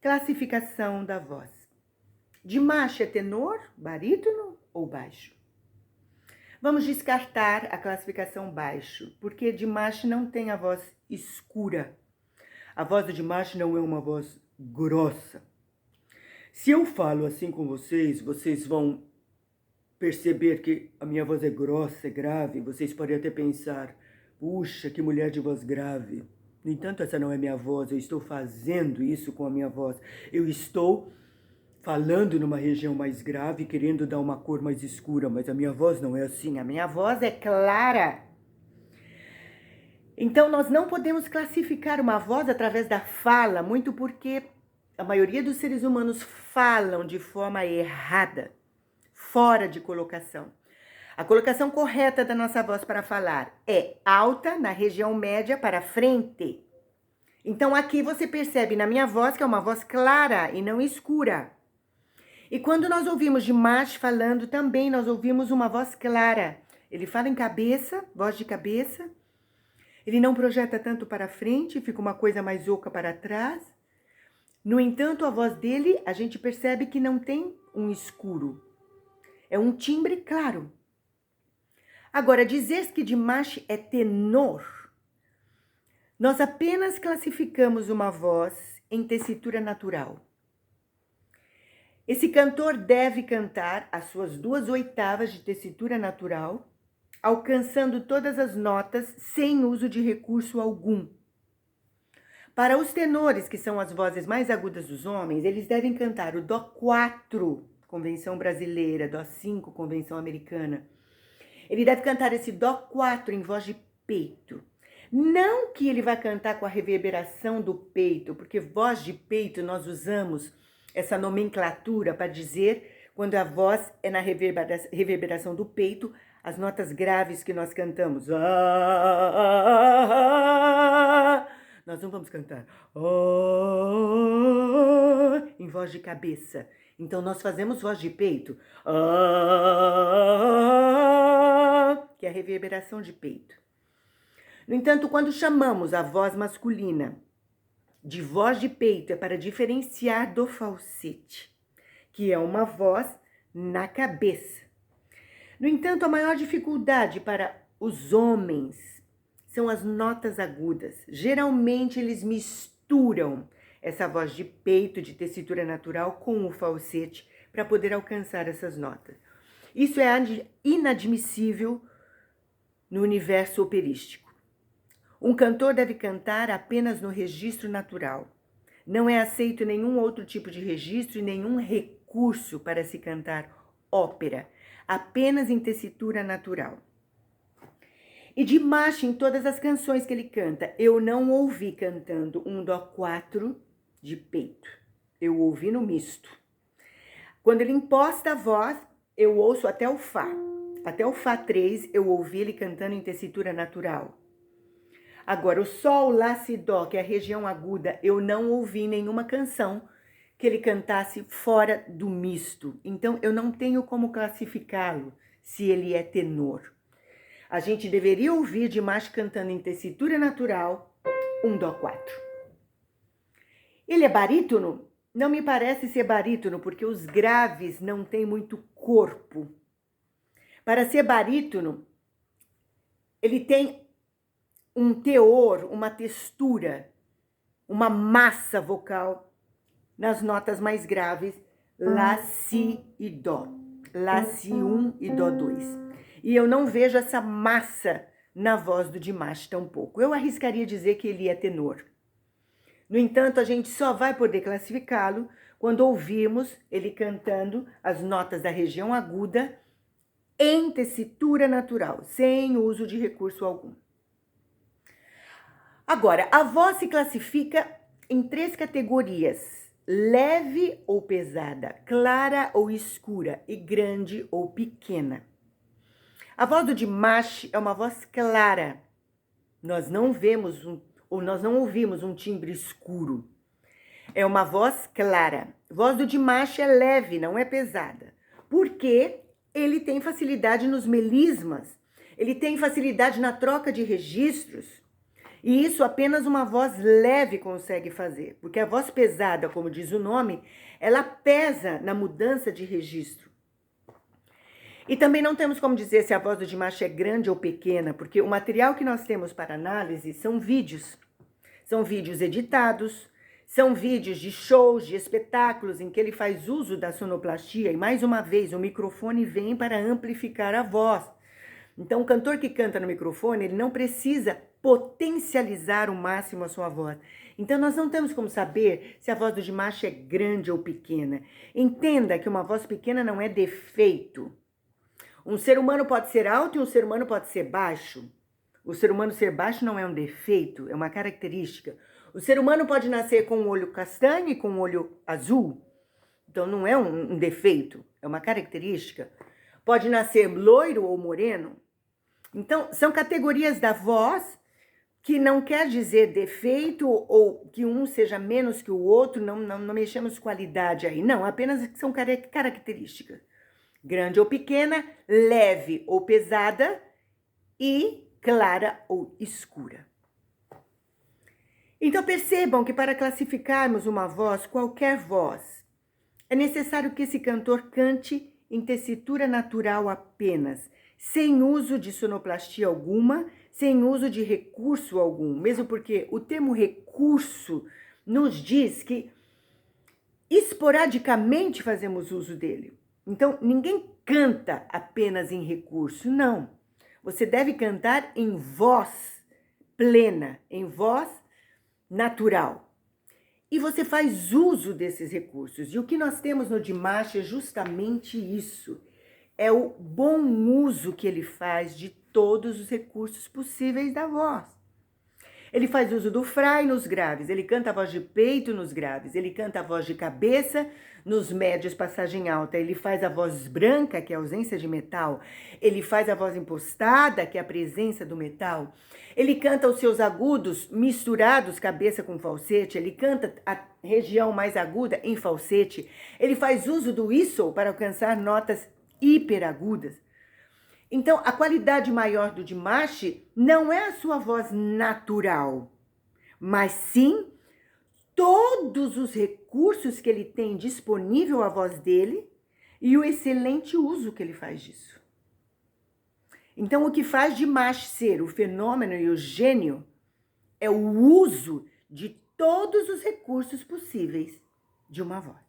Classificação da voz. Dimash é tenor, barítono ou baixo? Vamos descartar a classificação baixo, porque Dimash não tem a voz escura. A voz do Dimash não é uma voz grossa. Se eu falo assim com vocês, vocês vão perceber que a minha voz é grossa, é grave. Vocês podem até pensar, puxa, que mulher de voz grave. No entanto, essa não é minha voz, eu estou fazendo isso com a minha voz. Eu estou falando numa região mais grave, querendo dar uma cor mais escura, mas a minha voz não é assim, a minha voz é clara. Então, nós não podemos classificar uma voz através da fala, muito porque a maioria dos seres humanos falam de forma errada, fora de colocação. A colocação correta da nossa voz para falar é alta, na região média, para frente. Então, aqui você percebe na minha voz que é uma voz clara e não escura. E quando nós ouvimos Dimash falando, também nós ouvimos uma voz clara. Ele fala em cabeça, voz de cabeça. Ele não projeta tanto para frente, fica uma coisa mais oca para trás. No entanto, a voz dele, a gente percebe que não tem um escuro. É um timbre claro. Agora, dizer que Dimash é tenor, nós apenas classificamos uma voz em tessitura natural. Esse cantor deve cantar as suas 2 oitavas de tessitura natural, alcançando todas as notas sem uso de recurso algum. Para os tenores, que são as vozes mais agudas dos homens, eles devem cantar o Dó 4, convenção brasileira, Dó 5, convenção americana. Ele deve cantar esse Dó 4 em voz de peito. Não que ele vai cantar com a reverberação do peito, porque voz de peito nós usamos essa nomenclatura para dizer quando a voz é na reverberação do peito, as notas graves que nós cantamos. Nós não vamos cantar em voz de cabeça. Então, nós fazemos voz de peito, que é a reverberação de peito. No entanto, quando chamamos a voz masculina de voz de peito, é para diferenciar do falsete, que é uma voz na cabeça. No entanto, a maior dificuldade para os homens são as notas agudas. Geralmente, eles misturam essa voz de peito, de tessitura natural, com o falsete, para poder alcançar essas notas. Isso é inadmissível no universo operístico. Um cantor deve cantar apenas no registro natural. Não é aceito nenhum outro tipo de registro e nenhum recurso para se cantar ópera, apenas em tessitura natural. E Dimash, em todas as canções que ele canta, eu não ouvi cantando um Dó 4 de peito. Eu ouvi no misto. Quando ele imposta a voz, eu ouço até o Fá. Até o Fá 3, eu ouvi ele cantando em tessitura natural. Agora, o Sol, Lá, Si, Dó, que é a região aguda, eu não ouvi nenhuma canção que ele cantasse fora do misto. Então, eu não tenho como classificá-lo se ele é tenor. A gente deveria ouvir Dimash cantando em tessitura natural, um Dó 4. Ele é barítono? Não me parece ser barítono, porque os graves não têm muito corpo. Para ser barítono, ele tem um teor, uma textura, uma massa vocal nas notas mais graves, Lá, Si e Dó. Lá, Si 1 e Dó 2. E eu não vejo essa massa na voz do Dimash tampouco. Eu arriscaria dizer que ele é tenor. No entanto, a gente só vai poder classificá-lo quando ouvirmos ele cantando as notas da região aguda em tessitura natural, sem uso de recurso algum. Agora, a voz se classifica em 3 categorias: leve ou pesada, clara ou escura e grande ou pequena. A voz do Dimash é uma voz clara. Nós não ouvimos um timbre escuro. É uma voz clara. A voz do Dimash é leve, não é pesada. Porque ele tem facilidade nos melismas, ele tem facilidade na troca de registros. E isso apenas uma voz leve consegue fazer, porque a voz pesada, como diz o nome, ela pesa na mudança de registro. E também não temos como dizer se a voz do Dimash é grande ou pequena, porque o material que nós temos para análise são vídeos. São vídeos editados, são vídeos de shows, de espetáculos em que ele faz uso da sonoplastia e, mais uma vez, o microfone vem para amplificar a voz. Então, o cantor que canta no microfone, ele não precisa potencializar ao máximo a sua voz. Então, nós não temos como saber se a voz do Dimash é grande ou pequena. Entenda que uma voz pequena não é defeito. Um ser humano pode ser alto e um ser humano pode ser baixo. O ser humano ser baixo não é um defeito, é uma característica. O ser humano pode nascer com um olho castanho e com um olho azul. Então não é um defeito, é uma característica. Pode nascer loiro ou moreno. Então são categorias da voz que não quer dizer defeito ou que um seja menos que o outro, não mexemos qualidade aí. Não, apenas são características. Grande ou pequena, leve ou pesada e clara ou escura. Então percebam que para classificarmos uma voz, qualquer voz, é necessário que esse cantor cante em tessitura natural apenas, sem uso de sonoplastia alguma, sem uso de recurso algum, mesmo porque o termo recurso nos diz que esporadicamente fazemos uso dele. Então, ninguém canta apenas em recurso, não. Você deve cantar em voz plena, em voz natural. E você faz uso desses recursos. E o que nós temos no Dimash é justamente isso. É o bom uso que ele faz de todos os recursos possíveis da voz. Ele faz uso do fry nos graves, ele canta a voz de peito nos graves, ele canta a voz de cabeça nos médios, passagem alta, ele faz a voz branca, que é a ausência de metal, ele faz a voz impostada, que é a presença do metal, ele canta os seus agudos misturados, cabeça com falsete, ele canta a região mais aguda em falsete, ele faz uso do whistle para alcançar notas hiperagudas. Então, a qualidade maior do Dimash não é a sua voz natural, mas sim todos os recursos que ele tem disponível à voz dele e o excelente uso que ele faz disso. Então, o que faz Dimash ser o fenômeno e o gênio é o uso de todos os recursos possíveis de uma voz.